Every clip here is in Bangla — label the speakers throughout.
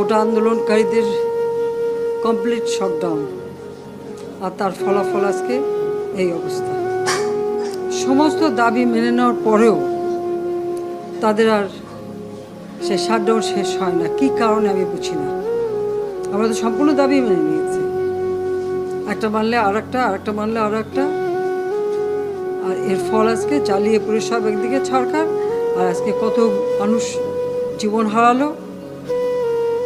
Speaker 1: কোটা আন্দোলনকারীদের কমপ্লিট শটডাউন, আর তার ফলাফল আজকে এই অবস্থা। সমস্ত দাবি মেনে নেওয়ার পরেও তাদের আর সে শাটডাউন শেষ হয় না। কী কারণে আমি বুঝি না। আমরা তো সম্পূর্ণ দাবি মেনে নিয়েছি, একটা মানলে আর একটা, আর একটা মানলে আরও একটা, আর এর ফল আজকে জ্বালিয়ে পুড়ে সব একদিকে সরকার, আর আজকে কত মানুষ জীবন হারালো,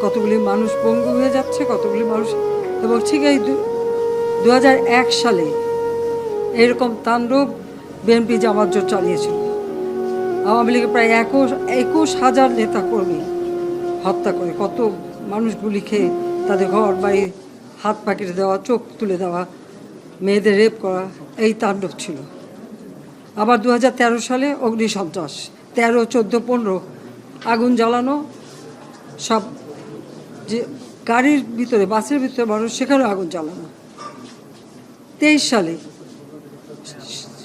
Speaker 1: কতগুলি মানুষ পঙ্গু হয়ে যাচ্ছে, কতগুলি মানুষ। এবং ঠিক এই 2001 সালে এরকম তাণ্ডব বিএনপি জামাত জোট চালিয়েছিল। আওয়ামী লীগের প্রায় 21,000 নেতাকর্মী হত্যা করে, কত মানুষ গুলি খেয়ে তাদের ঘর বাড়ি হাত পা কেটে দেওয়া, চোখ তুলে দেওয়া, মেয়েদের রেপ করা, এই তাণ্ডব ছিল। আবার 2013 সালে অগ্নিসন্ত্রাস, 13, 14, 15 আগুন জ্বালানো, সব যে গাড়ির ভিতরে, বাসের ভিতরে মানুষ, সেখানেও আগুন জ্বালানো। 23 সালে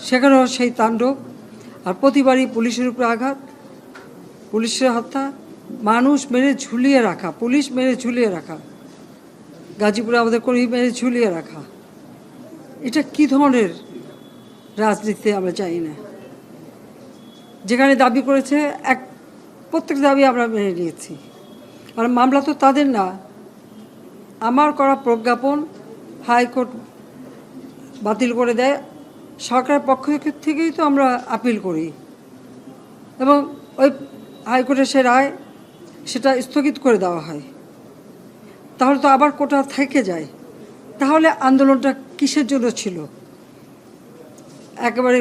Speaker 1: সেখানেও সেই তাণ্ডব, আর প্রতিবারই পুলিশের উপরে আঘাত, পুলিশের হত্যা, মানুষ মেরে ঝুলিয়ে রাখা, পুলিশ মেরে ঝুলিয়ে রাখা, গাজীপুরে আমাদের কর্মী মেরে ঝুলিয়ে রাখা। এটা কি ধরনের রাজনীতি আমরা জানি না। যেখানে দাবি করেছে প্রত্যেক দাবি আমরা মেনে নিয়েছি। আর মামলা তো তাদের না, আমার করা প্রজ্ঞাপন হাইকোর্ট বাতিল করে দেয়, সরকারের পক্ষ থেকেই তো আমরা আপিল করি, এবং ওই হাইকোর্টের সে রায় সেটা স্থগিত করে দেওয়া হয়। তাহলে তো আবার কোটা থেকে যায়। তাহলে আন্দোলনটা কিসের জন্য ছিল? একেবারে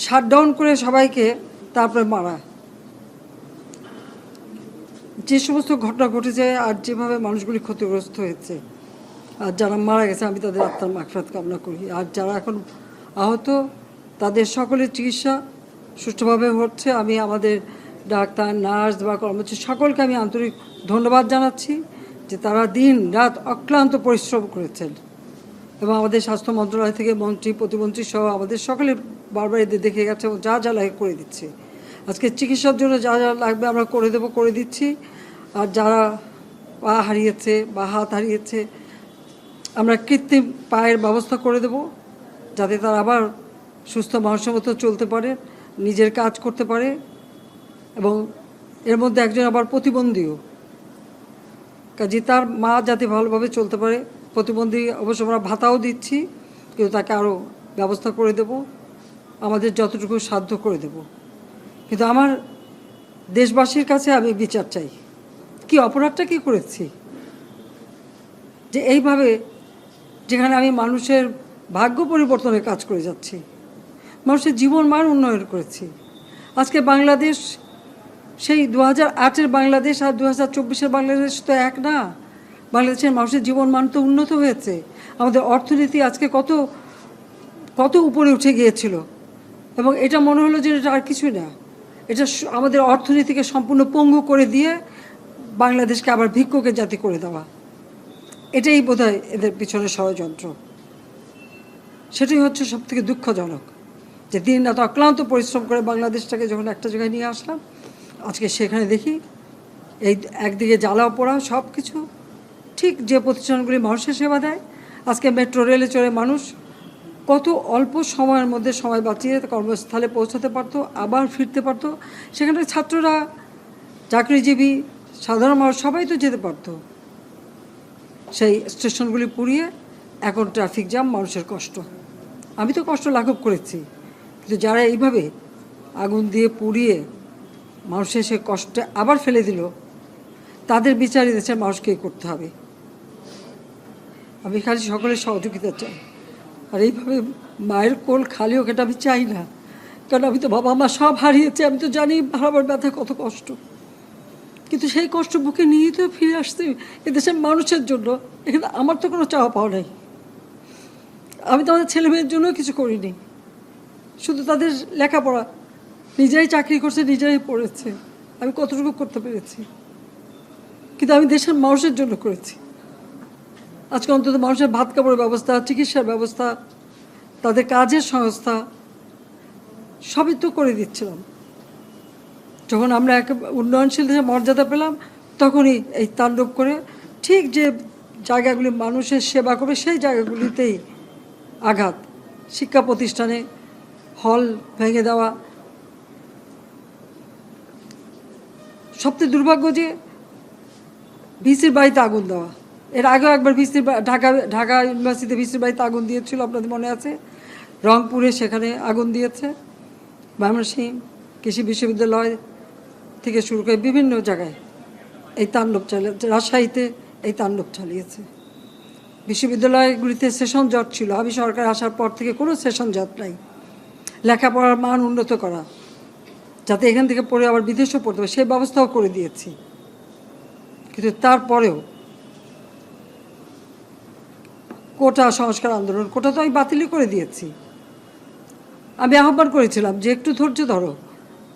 Speaker 1: শাটডাউন করে সবাইকে তারপরে মারা। যে সমস্ত ঘটনা ঘটেছে আর যেভাবে মানুষগুলি ক্ষতিগ্রস্ত হয়েছে, আর যারা মারা গেছে আমি তাদের আত্মার মাগফিরাত কামনা করি। আর যারা এখন আহত তাদের সকলের চিকিৎসা সুষ্ঠুভাবে হচ্ছে। আমি আমাদের ডাক্তার, নার্স বা কর্মচারী সকলকে আমি আন্তরিক ধন্যবাদ জানাচ্ছি যে তারা দিন রাত অক্লান্ত পরিশ্রম করেছেন, এবং আমাদের স্বাস্থ্য মন্ত্রণালয় থেকে মন্ত্রী, প্রতিমন্ত্রী সহ আমাদের সকলে বারবার এদের দেখে গেছে এবং যা যা লাগে করে দিচ্ছে। আজকে চিকিৎসার জন্য যা যা লাগবে আমরা করে দিচ্ছি। আর যারা পা হারিয়েছে বা হাত হারিয়েছে, আমরা কৃত্রিম পায়ের ব্যবস্থা করে দেব, যাতে তারা আবার সুস্থ মানুষের মতো চলতে পারে, নিজের কাজ করতে পারে। এবং এর মধ্যে একজন আবার প্রতিবন্ধীও, কাজে তার মা যাতে ভালোভাবে চলতে পারে। প্রতিবন্ধী অবশ্য আমরা ভাতাও দিচ্ছি, কিন্তু তাকে আরও ব্যবস্থা করে দেব, আমাদের যতটুকু সাধ্য করে দেব। কিন্তু আমার দেশবাসীর কাছে আমি বিচার চাই, কি অপরাধটা কি করেছি যে এইভাবে, যেখানে আমি মানুষের ভাগ্য পরিবর্তনের কাজ করে যাচ্ছি, মানুষের জীবন মান উন্নয়ন করেছি। আজকে বাংলাদেশ সেই 2008-এর বাংলাদেশ আর 2024-এর বাংলাদেশ তো এক না। বাংলাদেশের মানুষের জীবন মান তো উন্নত হয়েছে। আমাদের অর্থনীতি আজকে কত কত উপরে উঠে গিয়েছিল, এবং এটা মনে হলো যে এটা আর কিছুই না। এটা আমাদের অর্থনীতিকে সম্পূর্ণ পঙ্গু করে দিয়ে বাংলাদেশকে আবার ভিক্ষুকের জাতি করে দেওয়া, এটাই বোধহয় এদের পিছনে ষড়যন্ত্র। সেটাই হচ্ছে সবথেকে দুঃখজনক, যে দিন রাত অক্লান্ত পরিশ্রম করে বাংলাদেশটাকে যখন একটা জায়গায় নিয়ে আসলাম, আজকে সেখানে দেখি এই একদিকে জ্বালাও পোড়া সব কিছু। ঠিক যে প্রতিষ্ঠানগুলি মানুষের সেবা দেয়, আজকে মেট্রো রেলে চড়ে মানুষ কত অল্প সময়ের মধ্যে সময় বাঁচিয়ে কর্মস্থলে পৌঁছাতে পারতো, আবার ফিরতে পারতো। সেখানে ছাত্ররা, চাকরিজীবী, সাধারণ মানুষ সবাই তো যেতে পারতো। সেই স্টেশনগুলি পুড়িয়ে এখন ট্রাফিক জ্যাম, মানুষের কষ্ট। আমি তো কষ্ট লাঘব করেছি, কিন্তু যারা এইভাবে আগুন দিয়ে পুড়িয়ে মানুষের সে কষ্টে আবার ফেলে দিল, তাদের বিচার দেশের মানুষকেই করতে হবে। আমি খালি সকলের সহযোগিতা চাই। আর এইভাবে মায়ের কোল খালি হোক, এটা আমি চাই না। কারণ আমি তো বাবা মা সব হারিয়েছি, আমি তো জানি হারাবার ব্যথা কত কষ্ট। কিন্তু সেই কষ্ট বুকে নিয়েই তো ফিরে আসতে এদেশের মানুষের জন্য। এখানে আমার তো কোনো চাওয়া পাওয়া নেই। আমি তো আমাদের ছেলে মেয়ের জন্যও কিছু করিনি, শুধু তাদের লেখাপড়া, নিজেরাই চাকরি করছে, নিজেরাই পড়েছে, আমি কতটুকু করতে পেরেছি। কিন্তু আমি দেশের মানুষের জন্য করেছি। আজকে অন্তত মানুষের ভাত কাপড়ের ব্যবস্থা, চিকিৎসার ব্যবস্থা, তাদের কাজের সংস্থা সবই তো করে দিচ্ছিলাম। যখন আমরা এক উন্নয়নশীল দেশের মর্যাদা পেলাম, তখনই এই তাণ্ডব করে ঠিক যে জায়গাগুলি মানুষের সেবা করবে সেই জায়গাগুলিতেই আঘাত, শিক্ষা প্রতিষ্ঠানে হল ভেঙে দেওয়া। সবচেয়ে দুর্ভাগ্য যে ভিসির বাড়িতে আগুন দেওয়া। এর আগেও একবার ঢাকা ইউনিভার্সিটিতে ভিসির বাড়িতে আগুন দিয়েছিল, আপনাদের মনে আছে। রংপুরে সেখানে আগুন দিয়েছে, ময়মনসিংহ কৃষি বিশ্ববিদ্যালয় থেকে শুরু করে বিভিন্ন জায়গায় এই তাণ্ডব চালিয়েছে। রাজশাহীতে এই তাণ্ডব চালিয়েছে। বিশ্ববিদ্যালয়গুলিতে সেশন জট ছিল, আমি সরকার আসার পর থেকে কোনো সেশন জট নাই। লেখাপড়ার মান উন্নত করা, যাতে এখান থেকে পড়ে আবার বিদেশেও পড়তে হবে, সেই ব্যবস্থাও করে দিয়েছি। কিন্তু তারপরেও কোটা সংস্কার আন্দোলন, কোটা তো আমি বাতিলই করে দিয়েছি। আমি আহ্বান করেছিলাম যে একটু ধৈর্য ধরো,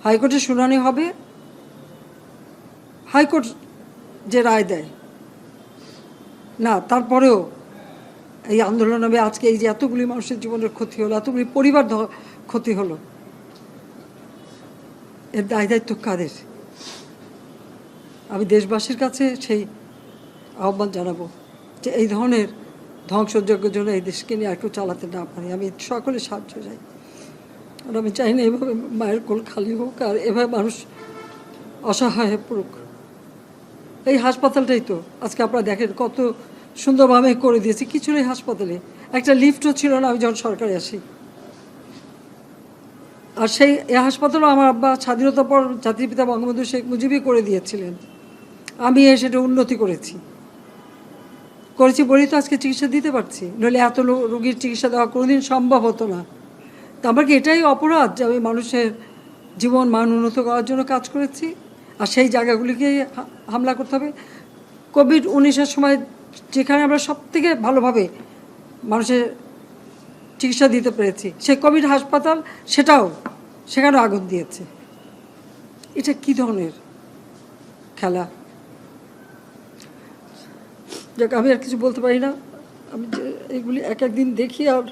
Speaker 1: হাইকোর্টে শুনানি হবে, হাইকোর্ট যে রায় দেয়। না, তারপরেও এই আন্দোলন হবে। আজকে এই যে এতগুলি মানুষের জীবনের ক্ষতি হলো, এতগুলি পরিবার ক্ষতি হলো, এর দায় দায়িত্ব কাদের? আমি দেশবাসীর কাছে সেই আহ্বান জানাবো যে এই ধরনের ধ্বংসযজ্ঞের জন্য এই দেশকে নিয়ে একটু চালাতে না পারি। আমি সকলে সাহায্য চাই, আর আমি চাই না এভাবে মায়ের কোল খালি হোক আর এভাবে মানুষ অসহায় হয়ে পড়ুক। এই হাসপাতালটাই তো আজকে আপনারা দেখেন কত সুন্দরভাবে করে দিয়েছি। কিছু নেই হাসপাতালে, একটা লিফটও ছিল না আমি যখন সরকারে আসি। আর সেই এই হাসপাতালও আমার আব্বা স্বাধীনতার পর জাতির পিতা বঙ্গবন্ধু শেখ মুজিবই করে দিয়েছিলেন। আমি সেটা উন্নতি করেছি বলেই তো আজকে চিকিৎসা দিতে পারছি, নইলে এত রোগীর চিকিৎসা দেওয়া কোনোদিন সম্ভব হতো না। তো আমার কি এটাই অপরাধ যে আমি মানুষের জীবন মান উন্নত করার জন্য কাজ করেছি, আর সেই জায়গাগুলিকে হামলা করতে হবে? কোভিড-19-এর সময় যেখানে আমরা সব থেকে ভালোভাবে মানুষের চিকিৎসা দিতে পেরেছি, সেই কোভিড হাসপাতাল সেখানেও আগুন দিয়েছে। এটা কী ধরনের খেলা? যাক, আমি আর কিছু বলতে পারি না। আমি যে এগুলি এক একদিন দেখি আর